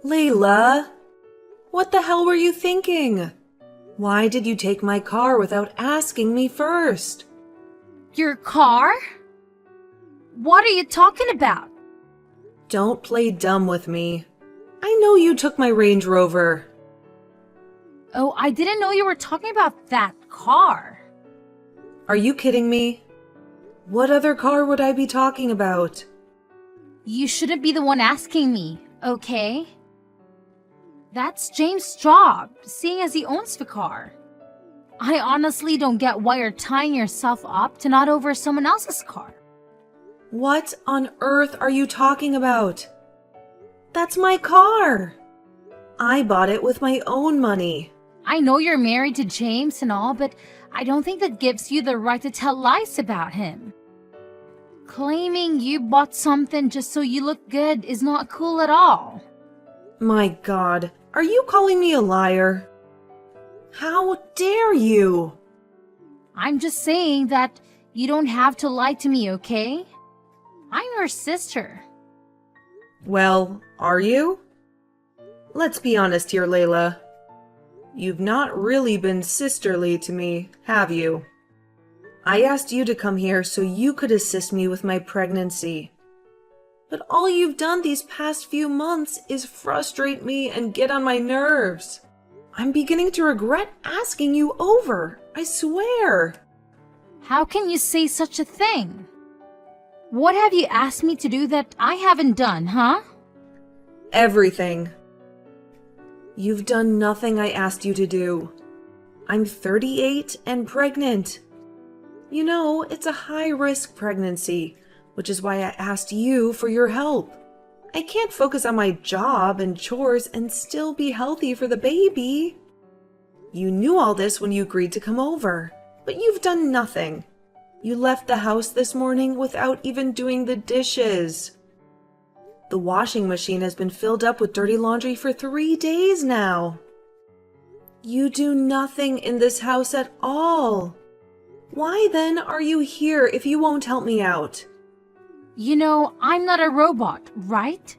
Layla, what the hell were you thinking? Why did you take my car without asking me first? Your car? What are you talking about? Don't play dumb with me. I know you took my Range Rover. Oh, I didn't know you were talking about that car. Are you kidding me? What other car would I be talking about? You shouldn't be the one asking me, okay? That's James' job, seeing as he owns the car. I honestly don't get why you're tying yourself up to not over someone else's car. What on earth are you talking about? That's my car. I bought it with my own money. I know you're married to James and all, but I don't think that gives you the right to tell lies about him. Claiming you bought something just so you look good is not cool at all. My God, are you calling me a liar? How dare you? I'm just saying that you don't have to lie to me, okay? I'm your sister. Well, are you? Let's be honest here, Layla. You've not really been sisterly to me, have you? I asked you to come here so you could assist me with my pregnancy. But all you've done these past few months is frustrate me and get on my nerves. I'm beginning to regret asking you over, I swear. How can you say such a thing? What have you asked me to do that I haven't done, huh? Everything. You've done nothing I asked you to do. I'm 38 and pregnant. You know, it's a high-risk pregnancy, which is why I asked you for your help. I can't focus on my job and chores and still be healthy for the baby. You knew all this when you agreed to come over, but you've done nothing. You left the house this morning without even doing the dishes. The washing machine has been filled up with dirty laundry for 3 days now. You do nothing in this house at all. Why then are you here if you won't help me out? You know, I'm not a robot, right?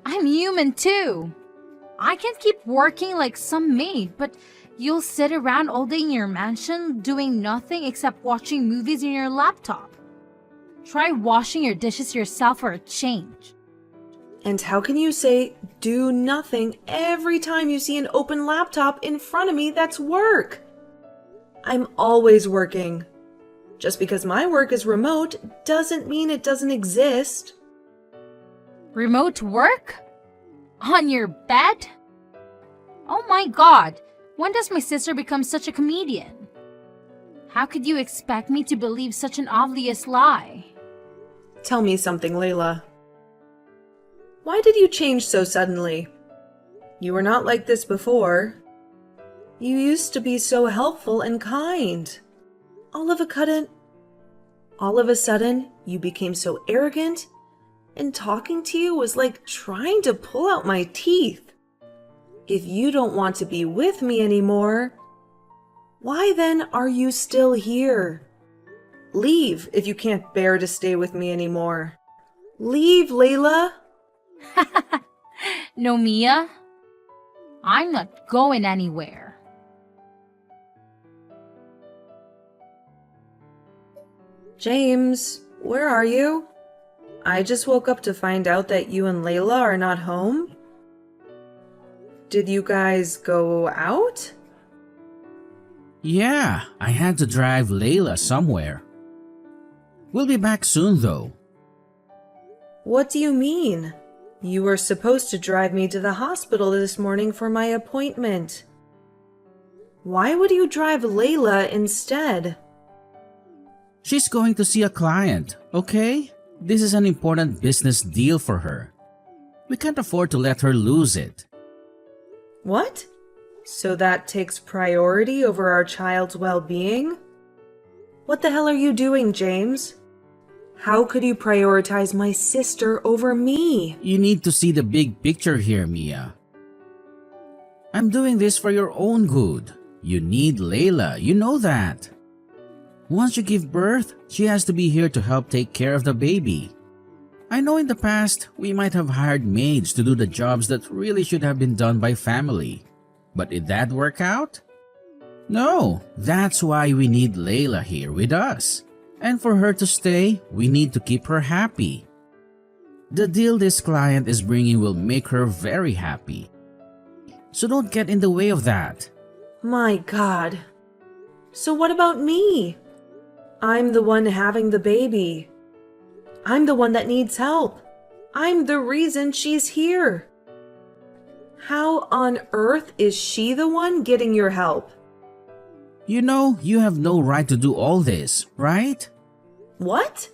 I'm human too. I can't keep working like some maid, but you'll sit around all day in your mansion doing nothing except watching movies on your laptop. Try washing your dishes yourself for a change. And how can you say, do nothing every time you see an open laptop in front of me that's work? I'm always working. Just because my work is remote doesn't mean it doesn't exist. Remote work? On your bed? Oh my God, when does my sister become such a comedian? How could you expect me to believe such an obvious lie? Tell me something, Layla. Why did you change so suddenly? You were not like this before. You used to be so helpful and kind. All of a sudden, you became so arrogant, and talking to you was like trying to pull out my teeth. If you don't want to be with me anymore, why then are you still here? Leave if you can't bear to stay with me anymore. Leave, Layla. No, Mia. I'm not going anywhere. James, where are you? I just woke up to find out that you and Layla are not home. Did you guys go out? Yeah, I had to drive Layla somewhere. We'll be back soon though. What do you mean? You were supposed to drive me to the hospital this morning for my appointment. Why would you drive Layla instead? She's going to see a client, okay? This is an important business deal for her. We can't afford to let her lose it. What? So that takes priority over our child's well-being? What the hell are you doing, James? How could you prioritize my sister over me? You need to see the big picture here, Mia. I'm doing this for your own good. You need Layla, you know that. Once you give birth, she has to be here to help take care of the baby. I know in the past we might have hired maids to do the jobs that really should have been done by family. But did that work out? No, that's why we need Layla here with us. And for her to stay, we need to keep her happy. The deal this client is bringing will make her very happy. So don't get in the way of that. My God. So what about me? I'm the one having the baby. I'm the one that needs help. I'm the reason she's here. How on earth is she the one getting your help? You know, you have no right to do all this, right? What?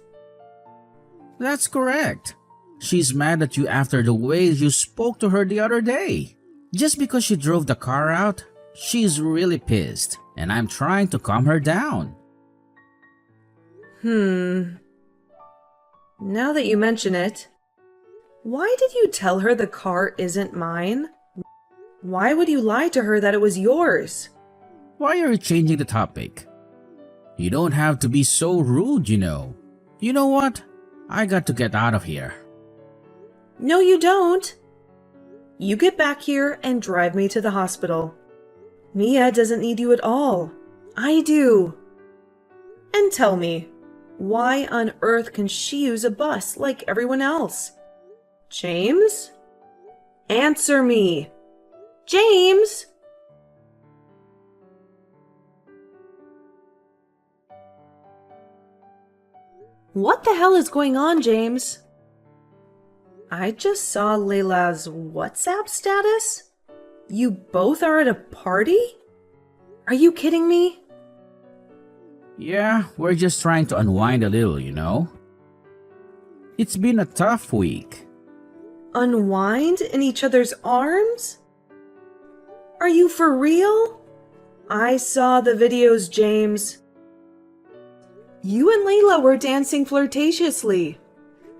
That's correct. She's mad at you after the way you spoke to her the other day. Just because she drove the car out, she's really pissed, and I'm trying to calm her down. Now that you mention it, why did you tell her the car isn't mine? Why would you lie to her that it was yours? Why are you changing the topic? You don't have to be so rude, you know. You know what? I got to get out of here. No, you don't. You get back here and drive me to the hospital. Mia doesn't need you at all. I do. And tell me, why on earth can she use a bus like everyone else? James? Answer me. James! What the hell is going on, James? I just saw Layla's WhatsApp status. You both are at a party? Are you kidding me? Yeah, we're just trying to unwind a little, you know. It's been a tough week. Unwind in each other's arms? Are you for real? I saw the videos, James. You and Layla were dancing flirtatiously.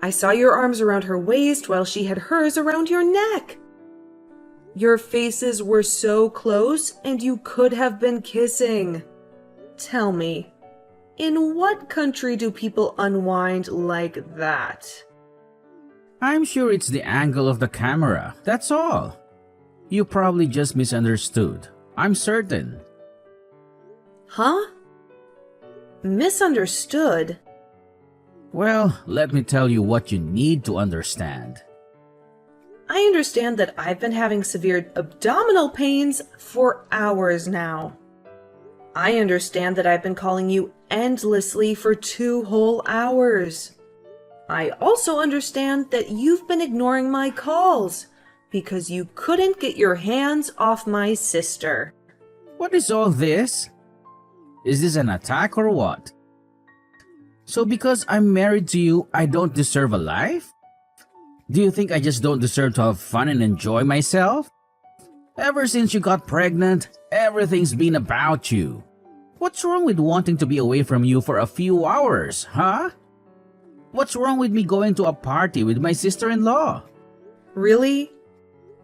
I saw your arms around her waist while she had hers around your neck. Your faces were so close and you could have been kissing. Tell me, in what country do people unwind like that? I'm sure it's the angle of the camera, that's all. You probably just misunderstood. I'm certain. Huh? Misunderstood? Well, let me tell you what you need to understand. I understand that I've been having severe abdominal pains for hours now. I understand that I've been calling you endlessly for 2 whole hours. I also understand that you've been ignoring my calls because you couldn't get your hands off my sister. What is all this? Is this an attack or what? So because I'm married to you, I don't deserve a life? Do you think I just don't deserve to have fun and enjoy myself? Ever since you got pregnant, everything's been about you. What's wrong with wanting to be away from you for a few hours, huh? What's wrong with me going to a party with my sister-in-law? Really?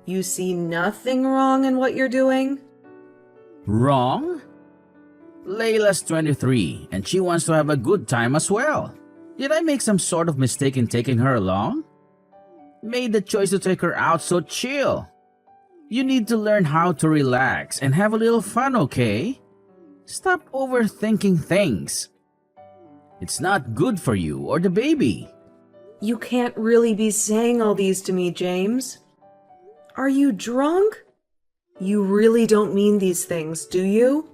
You see nothing wrong in what you're doing? Wrong? Layla's 23 and she wants to have a good time as well. Did I make some sort of mistake in taking her along? Made the choice to take her out, so chill. You need to learn how to relax and have a little fun, okay? Stop overthinking things. It's not good for you or the baby. You can't really be saying all these to me, James. Are you drunk? You really don't mean these things, do you?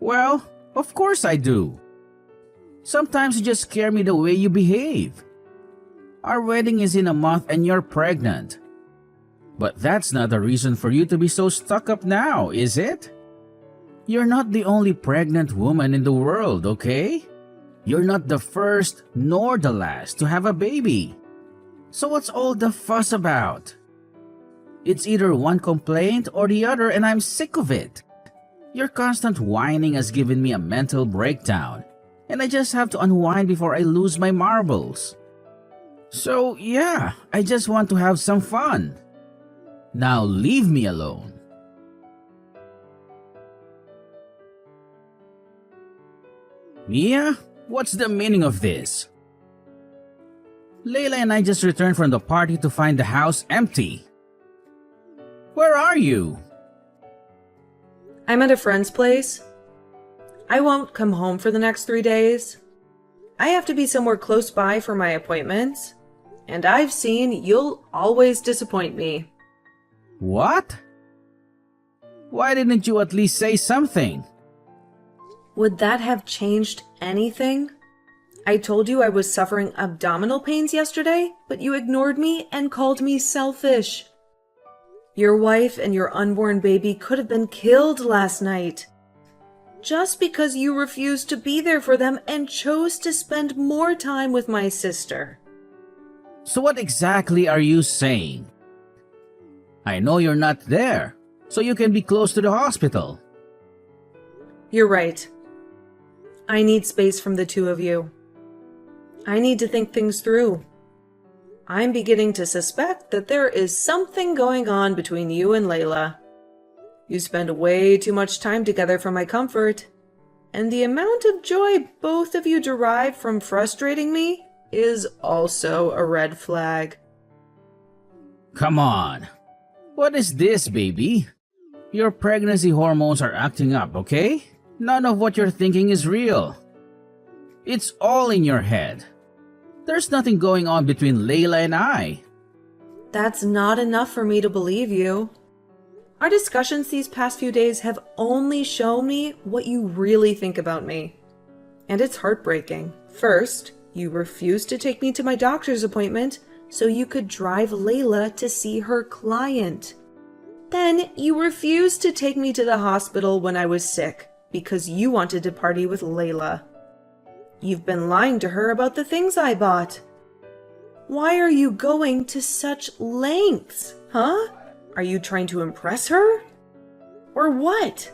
Well, of course I do. Sometimes you just scare me the way you behave. Our wedding is in a month and you're pregnant. But that's not a reason for you to be so stuck up now, is it? You're not the only pregnant woman in the world, okay? You're not the first nor the last to have a baby. So what's all the fuss about? It's either one complaint or the other and I'm sick of it. Your constant whining has given me a mental breakdown, and I just have to unwind before I lose my marbles. So yeah, I just want to have some fun. Now leave me alone. Mia, what's the meaning of this? Layla and I just returned from the party to find the house empty. Where are you? I'm at a friend's place. I won't come home for the next 3 days. I have to be somewhere close by for my appointments. And I've seen you'll always disappoint me. What? Why didn't you at least say something? Would that have changed anything? I told you I was suffering abdominal pains yesterday, but you ignored me and called me selfish. Your wife and your unborn baby could have been killed last night. Just because you refused to be there for them and chose to spend more time with my sister. So what exactly are you saying? I know you're not there, so you can be close to the hospital. You're right. I need space from the two of you. I need to think things through. I'm beginning to suspect that there is something going on between you and Layla. You spend way too much time together for my comfort, and the amount of joy both of you derive from frustrating me is also a red flag. Come on. What is this, baby? Your pregnancy hormones are acting up, okay? None of what you're thinking is real. It's all in your head. There's nothing going on between Layla and I. That's not enough for me to believe you. Our discussions these past few days have only shown me what you really think about me. And it's heartbreaking. First, you refused to take me to my doctor's appointment so you could drive Layla to see her client. Then you refused to take me to the hospital when I was sick because you wanted to party with Layla. You've been lying to her about the things I bought. Why are you going to such lengths, huh? Are you trying to impress her? Or what?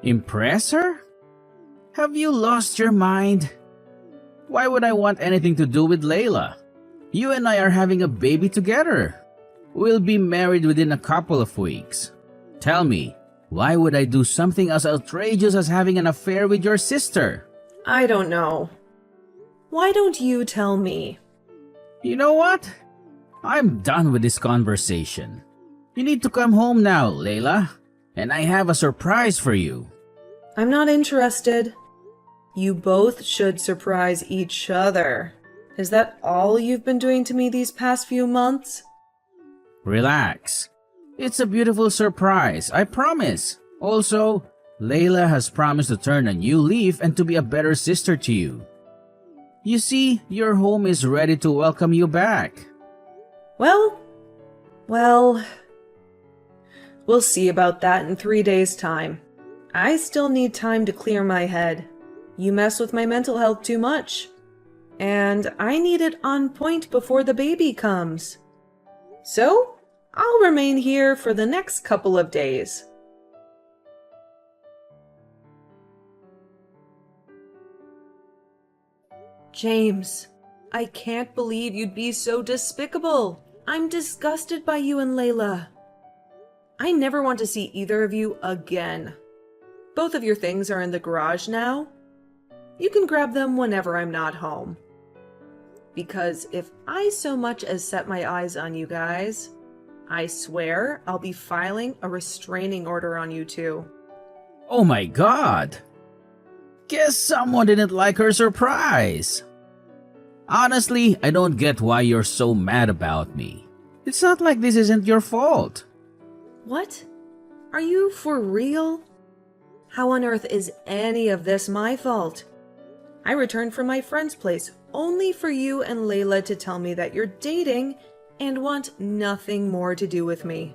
Impress her? Have you lost your mind? Why would I want anything to do with Layla? You and I are having a baby together. We'll be married within a couple of weeks. Tell me, why would I do something as outrageous as having an affair with your sister? I don't know. Why don't you tell me? You know what? I'm done with this conversation. You need to come home now, Layla. And I have a surprise for you. I'm not interested. You both should surprise each other. Is that all you've been doing to me these past few months? Relax. It's a beautiful surprise, I promise. Also, Layla has promised to turn a new leaf and to be a better sister to you. You see, your home is ready to welcome you back. Well, we'll see about that in 3 days' time. I still need time to clear my head. You mess with my mental health too much. And I need it on point before the baby comes. So, I'll remain here for the next couple of days. James, I can't believe you'd be so despicable. I'm disgusted by you and Layla. I never want to see either of you again. Both of your things are in the garage now. You can grab them whenever I'm not home. Because if I so much as set my eyes on you guys, I swear I'll be filing a restraining order on you two. Oh my god! Guess someone didn't like her surprise. Honestly, I don't get why you're so mad about me. It's not like this isn't your fault. What? Are you for real? How on earth is any of this my fault? I returned from my friend's place only for you and Layla to tell me that you're dating and want nothing more to do with me.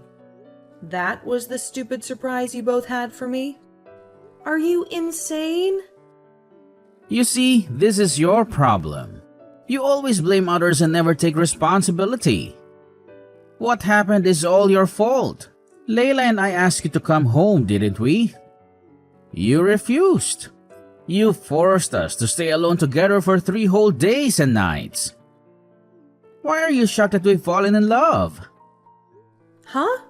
That was the stupid surprise you both had for me? Are you insane? You see, this is your problem. You always blame others and never take responsibility. What happened is all your fault. Layla and I asked you to come home, didn't we? You refused. You forced us to stay alone together for 3 whole days and nights. Why are you shocked that we've fallen in love? Huh?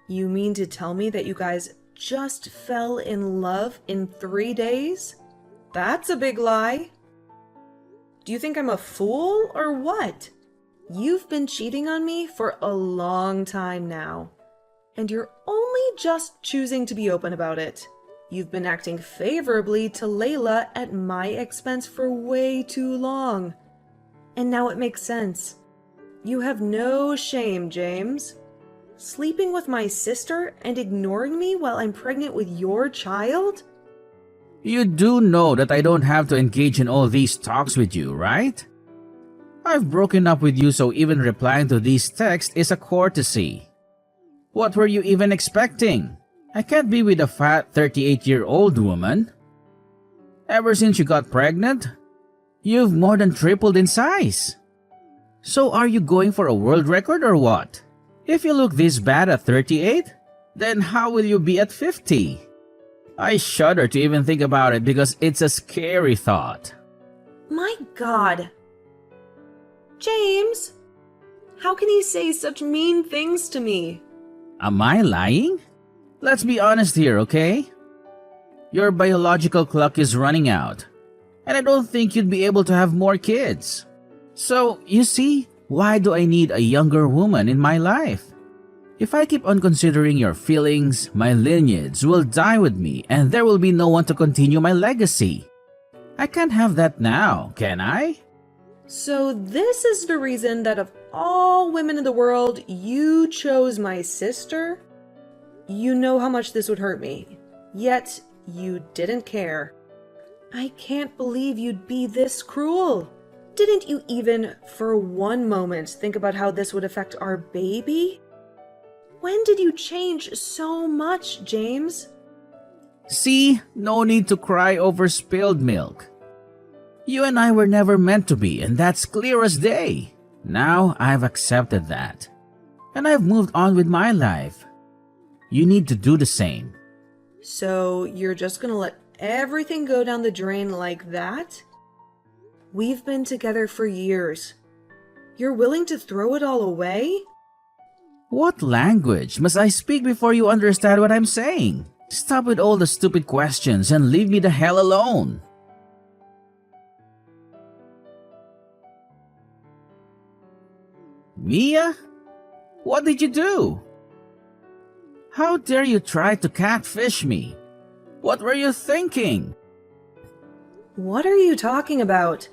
You mean to tell me that you guys just fell in love in 3 days? That's a big lie. Do you think I'm a fool or what? You've been cheating on me for a long time now, and you're only just choosing to be open about it. You've been acting favorably to Layla at my expense for way too long. And now it makes sense. You have no shame, James. Sleeping with my sister and ignoring me while I'm pregnant with your child? You do know that I don't have to engage in all these talks with you, right? I've broken up with you, so even replying to these texts is a courtesy. What were you even expecting? I can't be with a fat 38-year-old woman. Ever since you got pregnant, you've more than tripled in size. So are you going for a world record or what? If you look this bad at 38, then how will you be at 50? I shudder to even think about it because it's a scary thought. My God. James, how can you say such mean things to me? Am I lying? Let's be honest here, okay? Your biological clock is running out, and I don't think you'd be able to have more kids. So, you see, why do I need a younger woman in my life? If I keep on considering your feelings, my lineage will die with me and there will be no one to continue my legacy. I can't have that now, can I? So this is the reason that of all women in the world, you chose my sister? You know how much this would hurt me, yet you didn't care. I can't believe you'd be this cruel. Didn't you even, for one moment, think about how this would affect our baby? When did you change so much, James? See, no need to cry over spilled milk. You and I were never meant to be, and that's clear as day. Now I've accepted that, and I've moved on with my life. You need to do the same. So you're just gonna let everything go down the drain like that? We've been together for years. You're willing to throw it all away? What language must I speak before you understand what I'm saying? Stop with all the stupid questions and leave me the hell alone. Mia? What did you do? How dare you try to catfish me? What were you thinking? What are you talking about?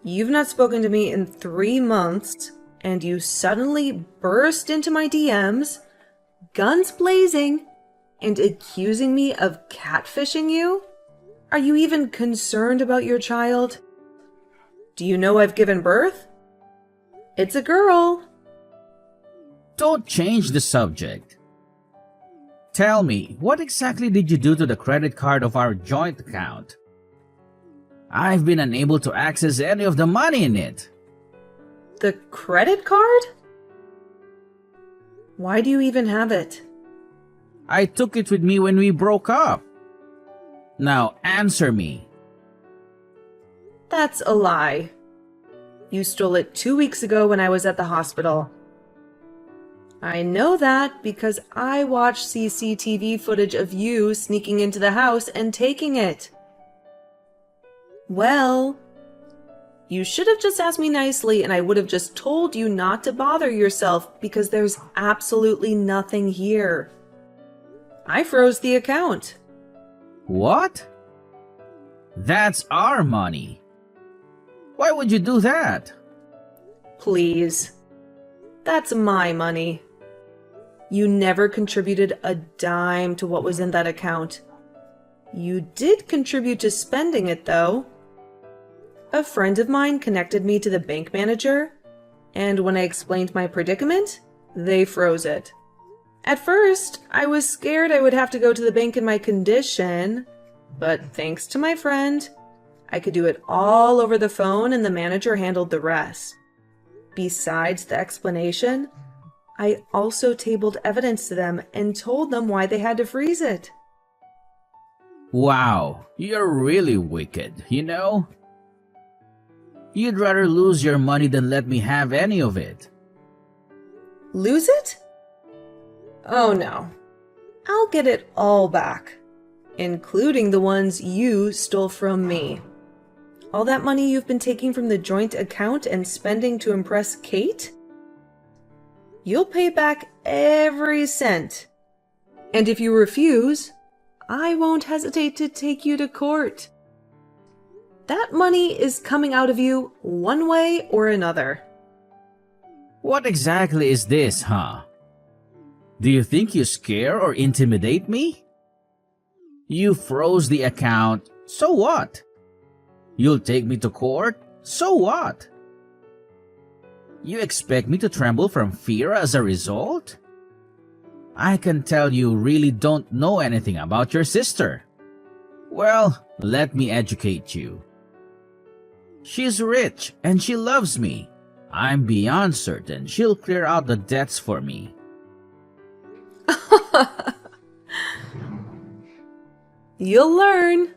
You've not spoken to me in 3 months, and you suddenly burst into my DMs, guns blazing, and accusing me of catfishing you? Are you even concerned about your child? Do you know I've given birth? It's a girl. Don't change the subject. Tell me, what exactly did you do to the credit card of our joint account? I've been unable to access any of the money in it. The credit card? Why do you even have it? I took it with me when we broke up. Now answer me. That's a lie. You stole it 2 weeks ago when I was at the hospital. I know that because I watched CCTV footage of you sneaking into the house and taking it. Well, you should have just asked me nicely and I would have just told you not to bother yourself because there's absolutely nothing here. I froze the account. What? That's our money. Why would you do that? Please. That's my money. You never contributed a dime to what was in that account. You did contribute to spending it, though. A friend of mine connected me to the bank manager, and when I explained my predicament, they froze it. At first, I was scared I would have to go to the bank in my condition, but thanks to my friend, I could do it all over the phone and the manager handled the rest. Besides the explanation, I also tabled evidence to them and told them why they had to freeze it. Wow, you're really wicked, you know? You'd rather lose your money than let me have any of it. Lose it? Oh no. I'll get it all back, including the ones you stole from me. All that money you've been taking from the joint account and spending to impress Kate? You'll pay back every cent. And if you refuse, I won't hesitate to take you to court. That money is coming out of you one way or another. What exactly is this, huh? Do you think you scare or intimidate me? You froze the account, so what? You'll take me to court, so what? You expect me to tremble from fear as a result? I can tell you really don't know anything about your sister. Well, let me educate you. She's rich and she loves me. I'm beyond certain she'll clear out the debts for me. You'll learn.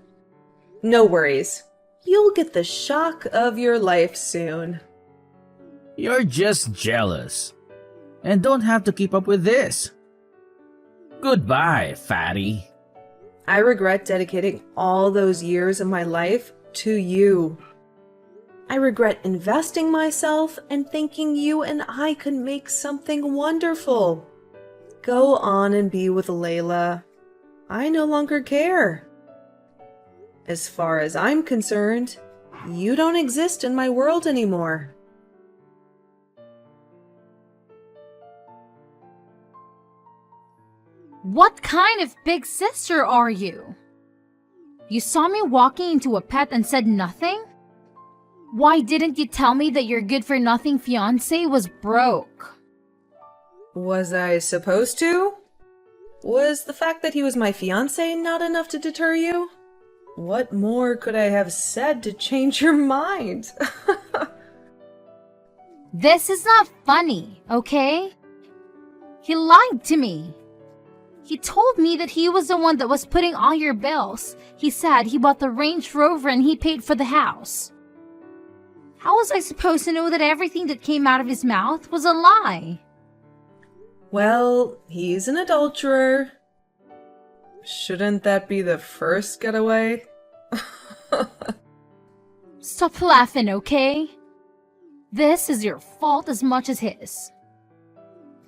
No worries. You'll get the shock of your life soon. You're just jealous. And don't have to keep up with this. Goodbye, fatty. I regret dedicating all those years of my life to you. I regret investing myself and thinking you and I could make something wonderful. Go on and be with Layla. I no longer care. As far as I'm concerned, you don't exist in my world anymore. What kind of big sister are you? You saw me walking into a pet and said nothing? Why didn't you tell me that your good-for-nothing fiancé was broke? Was I supposed to? Was the fact that he was my fiancé not enough to deter you? What more could I have said to change your mind? This is not funny, okay? He lied to me. He told me that he was the one that was putting all your bills. He said he bought the Range Rover and he paid for the house. How was I supposed to know that everything that came out of his mouth was a lie? Well, he's an adulterer. Shouldn't that be the first getaway? Stop laughing, okay? This is your fault as much as his.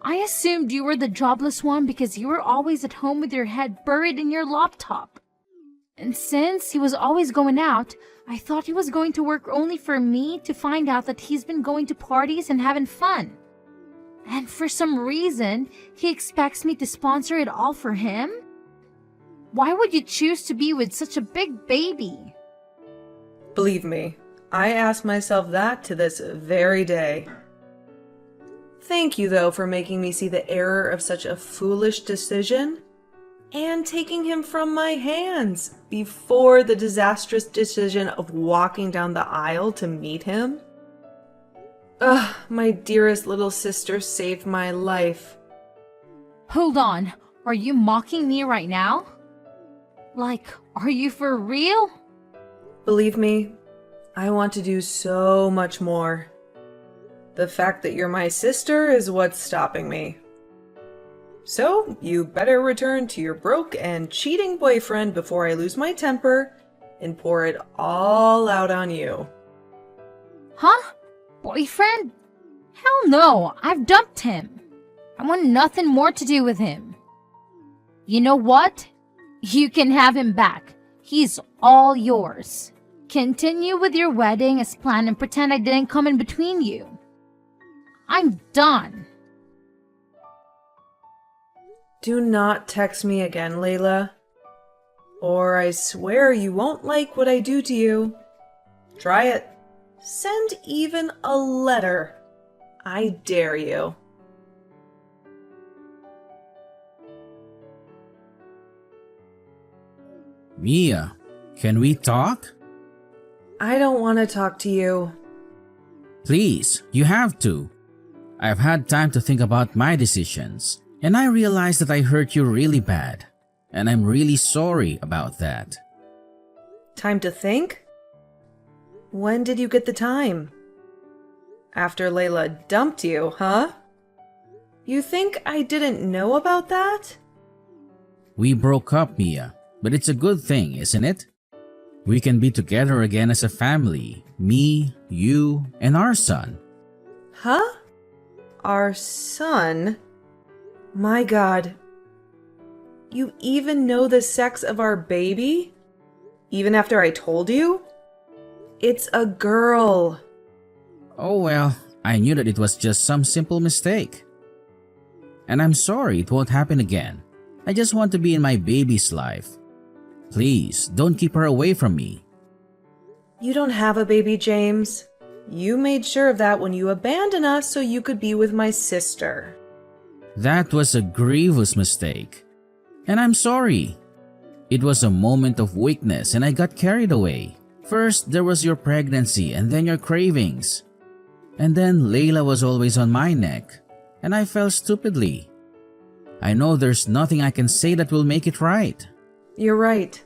I assumed you were the jobless one because you were always at home with your head buried in your laptop. And since he was always going out, I thought he was going to work only for me to find out that he's been going to parties and having fun. And for some reason, he expects me to sponsor it all for him? Why would you choose to be with such a big baby? Believe me, I ask myself that to this very day. Thank you, though, for making me see the error of such a foolish decision and taking him from my hands before the disastrous decision of walking down the aisle to meet him. Ugh, my dearest little sister saved my life. Hold on, are you mocking me right now? Like, are you for real? Believe me, I want to do so much more. The fact that you're my sister is what's stopping me. So, you better return to your broke and cheating boyfriend before I lose my temper and pour it all out on you. Huh? Boyfriend? Hell no, I've dumped him. I want nothing more to do with him. You know what? You can have him back. He's all yours. Continue with your wedding as planned and pretend I didn't come in between you. I'm done. Do not text me again, Layla. Or I swear you won't like what I do to you. Try it. Send even a letter. I dare you. Mia, can we talk? I don't want to talk to you. Please, you have to. I've had time to think about my decisions, and I realize that I hurt you really bad, and I'm really sorry about that. Time to think? When did you get the time? After Layla dumped you, huh? You think I didn't know about that? We broke up, Mia, but it's a good thing, isn't it? We can be together again as a family. Me, you, and our son. Huh? Our son? My God. You even know the sex of our baby? Even after I told you? It's a girl. Oh well, I knew that it was just some simple mistake. And I'm sorry it won't happen again. I just want to be in my baby's life. Please, don't keep her away from me. You don't have a baby, James. You made sure of that when you abandoned us so you could be with my sister. That was a grievous mistake. And I'm sorry. It was a moment of weakness and I got carried away. First, there was your pregnancy and then your cravings. And then Layla was always on my neck. And I fell stupidly. I know there's nothing I can say that will make it right. You're right.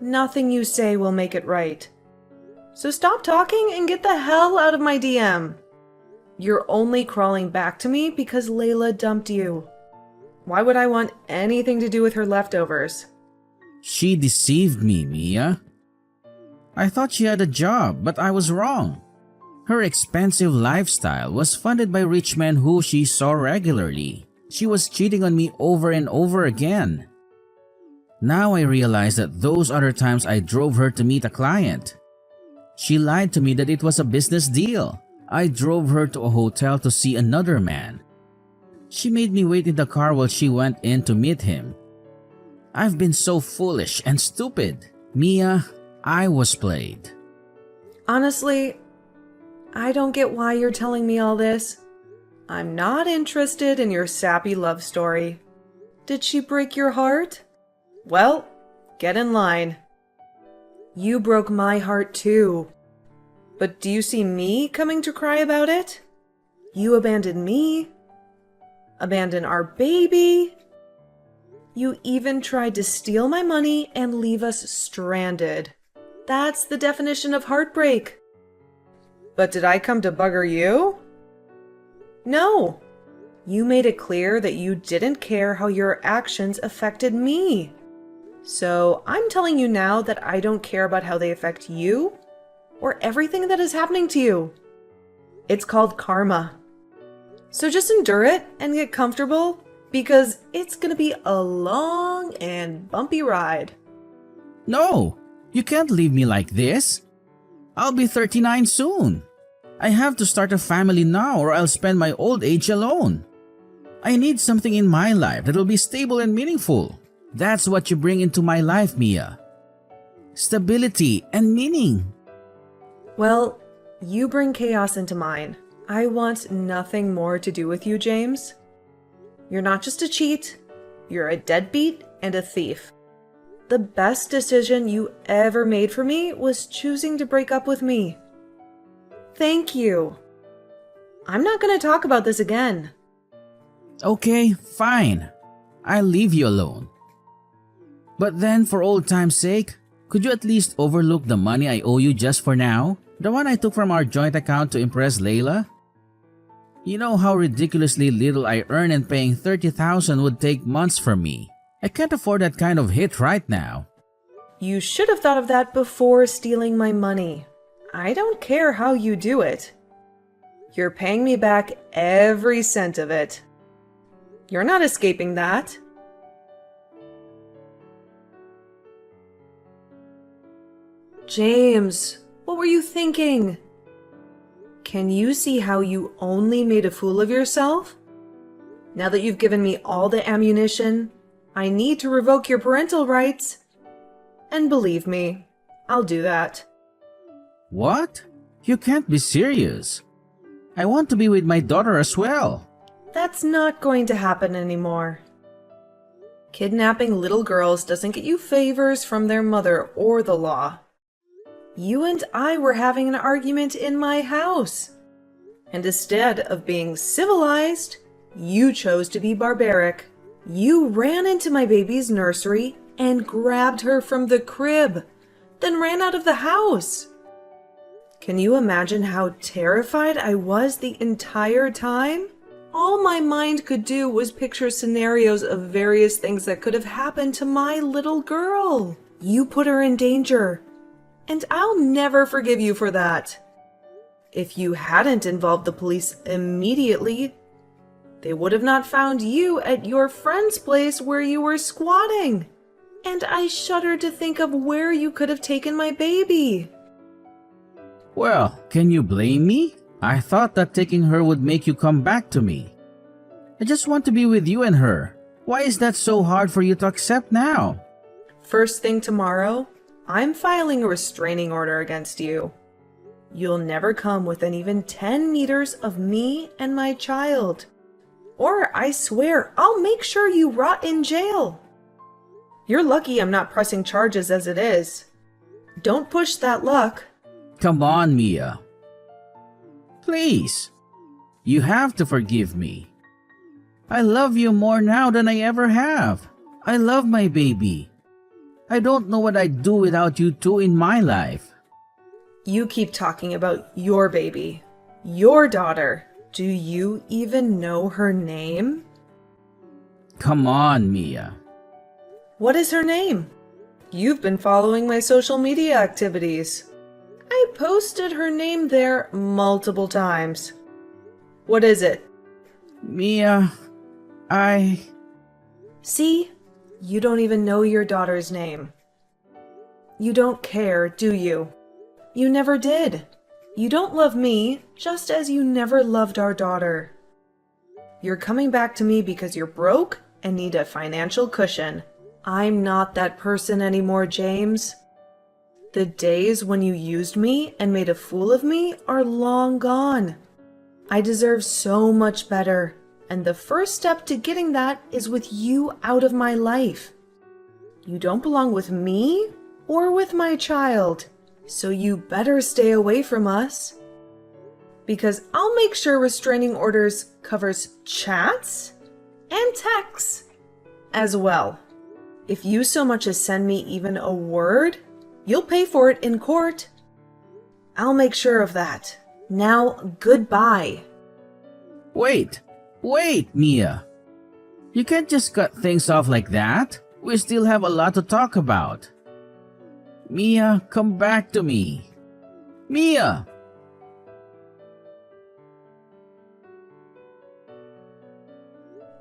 Nothing you say will make it right. So stop talking and get the hell out of my DM. You're only crawling back to me because Layla dumped you. Why would I want anything to do with her leftovers? She deceived me, Mia. I thought she had a job, but I was wrong. Her expensive lifestyle was funded by rich men who she saw regularly. She was cheating on me over and over again. Now I realize that those other times I drove her to meet a client. She lied to me that it was a business deal. I drove her to a hotel to see another man. She made me wait in the car while she went in to meet him. I've been so foolish and stupid. Mia, I was played. Honestly, I don't get why you're telling me all this. I'm not interested in your sappy love story. Did she break your heart? Well, get in line. You broke my heart too. But do you see me coming to cry about it? You abandoned me. Abandoned our baby. You even tried to steal my money and leave us stranded. That's the definition of heartbreak. But did I come to bugger you? No. You made it clear that you didn't care how your actions affected me. So I'm telling you now that I don't care about how they affect you or everything that is happening to you. It's called karma. So just endure it and get comfortable because it's gonna be a long and bumpy ride. No, you can't leave me like this. I'll be 39 soon. I have to start a family now or I'll spend my old age alone. I need something in my life that'll be stable and meaningful. That's what you bring into my life, Mia. Stability and meaning. Well, you bring chaos into mine. I want nothing more to do with you, James. You're not just a cheat, you're a deadbeat and a thief. The best decision you ever made for me was choosing to break up with me. Thank you. I'm not going to talk about this again. Okay, fine. I'll leave you alone. But then, for old time's sake, could you at least overlook the money I owe you just for now? The one I took from our joint account to impress Layla? You know how ridiculously little I earn and paying $30,000 would take months from me. I can't afford that kind of hit right now. You should have thought of that before stealing my money. I don't care how you do it. You're paying me back every cent of it. You're not escaping that. James, what were you thinking? Can you see how you only made a fool of yourself? Now that you've given me all the ammunition, I need to revoke your parental rights. And believe me, I'll do that. What? You can't be serious. I want to be with my daughter as well. That's not going to happen anymore. Kidnapping little girls doesn't get you favors from their mother or the law. You and I were having an argument in my house. And instead of being civilized, you chose to be barbaric. You ran into my baby's nursery and grabbed her from the crib, then ran out of the house. Can you imagine how terrified I was the entire time? All my mind could do was picture scenarios of various things that could have happened to my little girl. You put her in danger. and I'll never forgive you for that. If you hadn't involved the police immediately, they would have not found you at your friend's place where you were squatting. And I shudder to think of where you could have taken my baby. Well, can you blame me? I thought that taking her would make you come back to me. I just want to be with you and her. Why is that so hard for you to accept now? First thing tomorrow, I'm filing a restraining order against you. You'll never come within even 10 meters of me and my child. Or I swear, I'll make sure you rot in jail. You're lucky I'm not pressing charges as it is. Don't push that luck. Come on, Mia. Please. You have to forgive me. I love you more now than I ever have. I love my baby. I don't know what I'd do without you two in my life. You keep talking about your baby, your daughter. Do you even know her name? Come on, Mia. What is her name? You've been following my social media activities. I posted her name there multiple times. What is it? Mia, See? You don't even know your daughter's name. You don't care, do you? You never did. You don't love me, just as you never loved our daughter. You're coming back to me because you're broke and need a financial cushion. I'm not that person anymore, James. The days when you used me and made a fool of me are long gone. I deserve so much better, and the first step to getting that is with you out of my life. You don't belong with me or with my child. So you better stay away from us. Because I'll make sure restraining orders covers chats and texts as well. If you so much as send me even a word, you'll pay for it in court. I'll make sure of that. Now, goodbye. Wait, Mia. You can't just cut things off like that. We still have a lot to talk about. Mia, come back to me. Mia!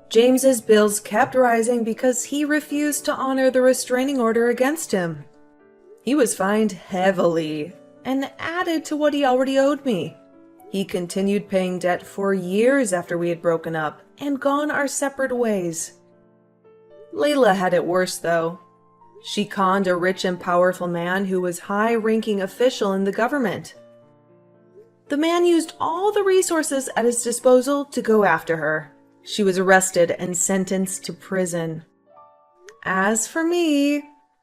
James's bills kept rising because he refused to honor the restraining order against him. He was fined heavily and added to what he already owed me. He continued paying debt for years after we had broken up and gone our separate ways. Layla had it worse, though. She conned a rich and powerful man who was high-ranking official in the government. The man used all the resources at his disposal to go after her. She was arrested and sentenced to prison. As for me,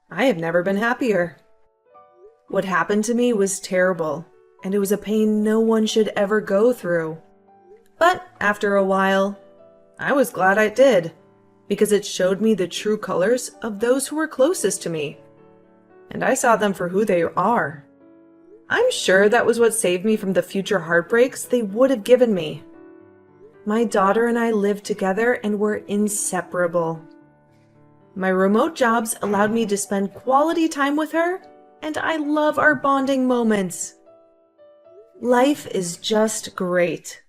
I have never been happier. What happened to me was terrible, and it was a pain no one should ever go through. But after a while, I was glad I did, because it showed me the true colors of those who were closest to me, and I saw them for who they are. I'm sure that was what saved me from the future heartbreaks they would have given me. My daughter and I lived together and were inseparable. My remote jobs allowed me to spend quality time with her, and I love our bonding moments. Life is just great.